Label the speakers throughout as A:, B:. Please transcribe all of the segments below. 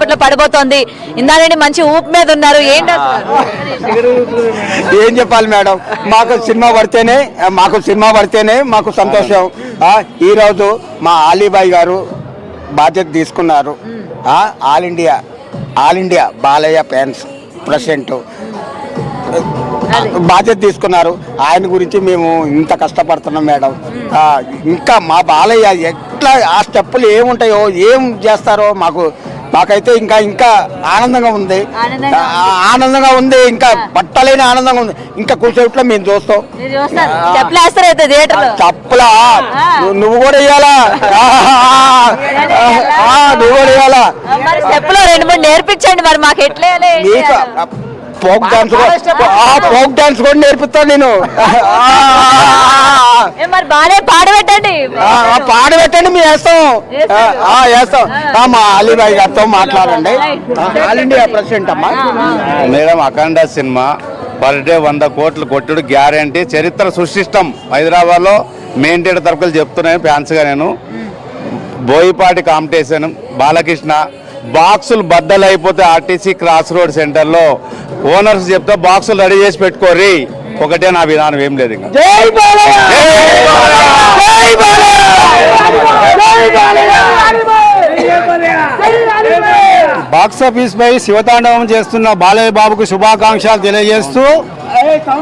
A: కాసేపట్లో పడబోతోంది. ఇందాక మంచి ఊపు మీద ఉన్నారు. ఏంటి
B: ఏం చెప్పాలి మేడం, మాకు సినిమా పడితేనే మాకు సంతోషం. ఈరోజు మా అలీబాయి గారు బాధ్యత తీసుకున్నారు. All India Balayya fans president బాధ్యత తీసుకున్నారు. ఆయన గురించి మేము ఇంత కష్టపడుతున్నాం మేడం. ఇంకా మా బాలయ్య ఎట్లా ఆ స్టెప్పులు ఏముంటాయో ఏం చేస్తారో మాకైతే ఇంకా ఆనందంగా ఉంది. ఇంకా పట్టలేని ఆనందంగా ఉంది. ఇంకా కూర్చోట్లో మేము చూస్తాం. చప్పలా నువ్వు కూడా వేయాలా,
A: నేర్పించండి మరి మాకు ఎట్లా.
B: ఫోక్ డాన్స్ కూడా నేర్పిస్తాను నేను.
A: మరి బాగా
B: పాడబెట్టండి మేము వేస్తాం. మా అలీబాయి గారితో మాట్లాడండి. ఆల్ ఇండియా ప్రెసిడెంట్ అమ్మా.
C: మేడం అఖండ సినిమా పర్ డే 100 కోట్లు కొట్టుడు గ్యారంటీ. చరిత్ర సృష్టిస్తాం. హైదరాబాద్ లో మెయిన్ థియేటర్ తరపులు చెప్తున్నాను ఫ్యాన్స్ గా. నేను బోయిపాటి కాంపిటీషన్ బాలకృష్ణ బాక్సులు బద్దలైపోతే ఆర్టీసీ క్రాస్ రోడ్ సెంటర్ లో ఓనర్స్ చెప్తే బాక్సులు రెడీ చేసి పెట్టుకోరి. ఒకటే నా విధానం, ఏం లేదు. ఇంకా
D: బాక్సాఫీస్ పై శివతాండవం చేస్తున్న బాలయ్య బాబుకు శుభాకాంక్షలు తెలియజేస్తూ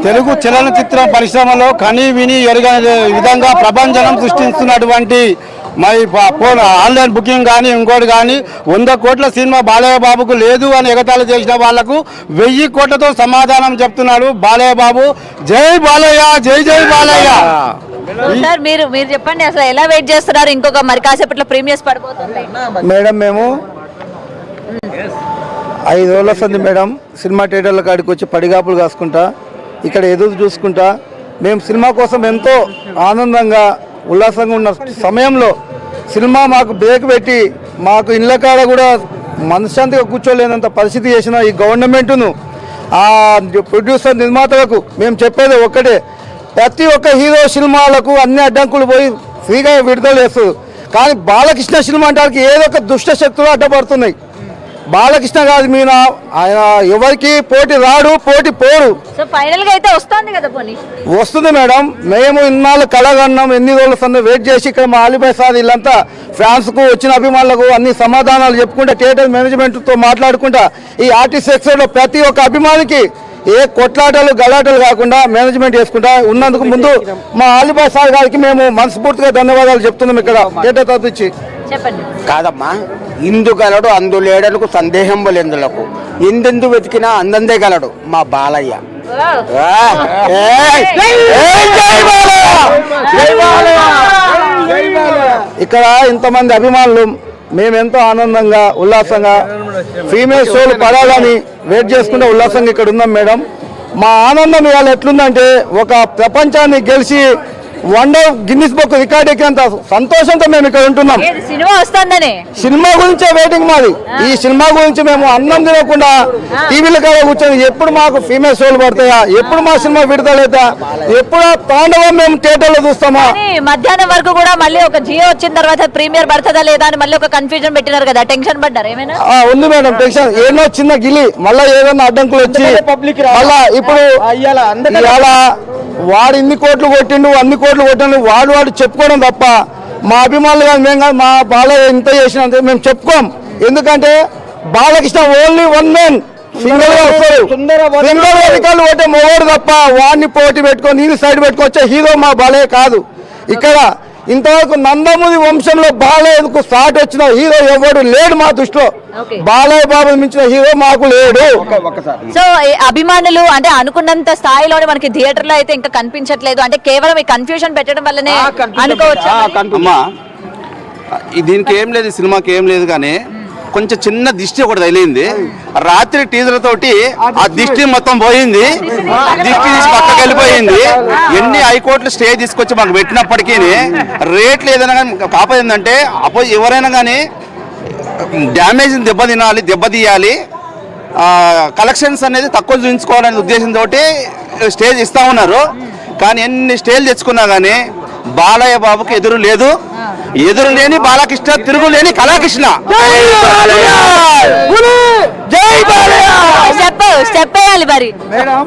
D: తెలుగు చలనచిత్ర పరిశ్రమలో కనీ విని ఎరగని విధంగా ప్రభంజనం సృష్టిస్తున్నటువంటి మరి ఆన్లైన్ బుకింగ్ కానీ ఇంకోటి కానీ 100 కోట్ల సినిమా బాలయ్య బాబుకు లేదు అని ఎగతాళి చేసిన వాళ్లకు 1000 కోట్లతో సమాధానం చెప్తున్నాడు బాలయ్య బాబు. జై బాలయ్య, జై జై బాలయ్య.
A: సార్ మీరు చెప్పండి, అసలు ఎలా వెయిట్ చేస్తున్నారు? ఇంకొక మరి కాసేపట్లో ప్రీమియర్స్ పడిపోతుంది
B: మేడం. మేము 5 రోజుల వస్తుంది మేడం. సినిమా థియేటర్ల కాడికి వచ్చి పడిగాపులు కాసుకుంటా, ఇక్కడ ఎదురు చూసుకుంటా, మేము సినిమా కోసం ఎంతో ఆనందంగా ఉల్లాసంగా ఉన్న సమయంలో సినిమా మాకు బ్రేక్ పెట్టి మాకు ఇళ్ళ కాడ కూడా మనశ్శాంతిగా కూర్చోలేనంత పరిస్థితి చేసిన ఈ గవర్నమెంట్ను, ఆ ప్రొడ్యూసర్ నిర్మాతలకు మేము చెప్పేది ఒక్కటే, ప్రతి ఒక్క హీరో సినిమాలకు అన్ని అడ్డంకులు పోయి ఫ్రీగా విడుదల చేస్తారు. కానీ బాలకృష్ణ సినిమా అంటే ఏదో ఒక దుష్ట శక్తులు అడ్డపడుతున్నాయి. బాలకృష్ణ కాదు మీద ఆయన ఎవరికి పోటీ రాడు, పోటీ పోడు. వస్తుంది మేడం. మేము ఇన్నాళ్ళు కలగన్నాం, ఎన్ని రోజుల సందే వెయిట్ చేసి ఇక్కడ మా అలీబాయి సార్ వీళ్ళంతా ఫ్యాన్స్కు వచ్చిన అభిమానులకు అన్ని సమాధానాలు చెప్పుకుంటా, థియేటర్ మేనేజ్మెంట్తో మాట్లాడుకుంటా ఈ ఆర్టిస్ట్ సెక్టర్లో ప్రతి ఒక్క అభిమానికి ఏ కొట్లాటలు గలాటలు కాకుండా మేనేజ్మెంట్ చేసుకుంటా ఉన్నందుకు ముందు మా అలీబాయి సార్ గారికి మేము మనస్ఫూర్తిగా ధన్యవాదాలు చెప్తున్నాం. ఇక్కడ థియేటర్ తరపుచ్చి కాదమ్మా, ఇందు గలడు అందులేడలకు సందేహం వలెందులకు, ఎందెందు వెతికినా అందందే గలడు మా బాలయ్య. ఇక్కడ ఇంతమంది అభిమానులు మేమెంతో ఆనందంగా ఉల్లాసంగా ఫీమేల్ షోలు పడాలని వెయిట్ చేసుకుంటే ఉల్లాసంగా ఇక్కడ ఉన్నాం మేడం. మా ఆనందం ఇవాళ ఎట్లుందంటే ఒక ప్రపంచాన్ని గెలిచి వండర్ గిన్నిస్ బుక్ రికార్డ్ ఎక్కినంత సంతోషంతో మేము ఇక్కడ ఉంటున్నాం. సినిమా గురించే వెయిటింగ్ మాది. ఈ సినిమా గురించి మేము అన్నం తినకుండా టీవీల కాడ కూర్చొని ఎప్పుడు మాకు ఫీమేల్ షోలు పడతాయా, ఎప్పుడు మా సినిమా విడుదలైతా, ఎప్పుడు తాండవం మేము థియేటర్లో చూస్తామా.
A: మధ్యాహ్నం వరకు కూడా మళ్ళీ ఒక జియో వచ్చిన తర్వాత ప్రీమియర్ పడుతుందా లేదా అని మళ్ళీ ఒక కన్ఫ్యూజన్ పెట్టినారు కదా, టెన్షన్ పడ్డారు ఏమైనా?
B: ఉంది మేడం టెన్షన్. ఏదో చిన్న గిలి మళ్ళీ ఏదైనా అడ్డంకులు వచ్చి మళ్ళా ఇప్పుడు వాడు ఇన్ని కోట్లు కొట్టిండు అన్ని కోట్లు కొట్టిండు వాడు చెప్పుకోవడం తప్ప మా అభిమానులు కానీ మేము కానీ మా బాలయ్య ఇంత చేసినంత మేము చెప్పుకోం. ఎందుకంటే Balakrishna only one man, single గా వస్తారు. సింగల్ రికార్డు కొట్టే మొగోడు తప్ప వాడిని పోటీ పెట్టుకొని నేను సైడ్ పెట్టుకొచ్చే హీరో మా బాలయ్య కాదు. ఇక్కడ ఇంతవరకు నందమూరి వంశంలో బాలయ్యకు స్టార్ట్ వచ్చిన హీరో ఎవడు లేడు మా దృష్టిలో. బాలయ్య బాబు మించిన హీరో మాకు లేడు.
A: సో అభిమానులు అంటే అనుకున్నంత స్థాయిలోనే మనకి థియేటర్ లో అయితే ఇంకా కనిపించట్లేదు, అంటే కేవలం ఈ కన్ఫ్యూజన్ పెట్టడం వల్లనే అనుకోవచ్చు.
C: దీనికి ఏం లేదు, సినిమాకి ఏం లేదు, కానీ కొంచెం చిన్న దిష్టి ఒకటి తగిలింది. రాత్రి టీజర్ తోటి ఆ దిష్టి మొత్తం పోయింది, దిష్టి తీసి పక్కకి వెళ్ళిపోయింది. ఎన్ని హైకోర్టులు స్టే తీసుకొచ్చి మాకు పెట్టినప్పటికీ రేట్లు ఏదైనా కానీ కాకపోయిందంటే ఎవరైనా కానీ డ్యామేజ్ దెబ్బతీయాలి, కలెక్షన్స్ అనేది తక్కువ చూపించుకోవాలనే ఉద్దేశంతో స్టేజ్ ఇస్తా ఉన్నారు. కానీ ఎన్ని స్టేజ్ తెచ్చుకున్నా కానీ బాలయ్య బాబుకి ఎదురు లేదు, ఎదురు లేని బాలకృష్ణ, తిరుగులేని కళాకృష్ణ.
A: మరి
B: మేడం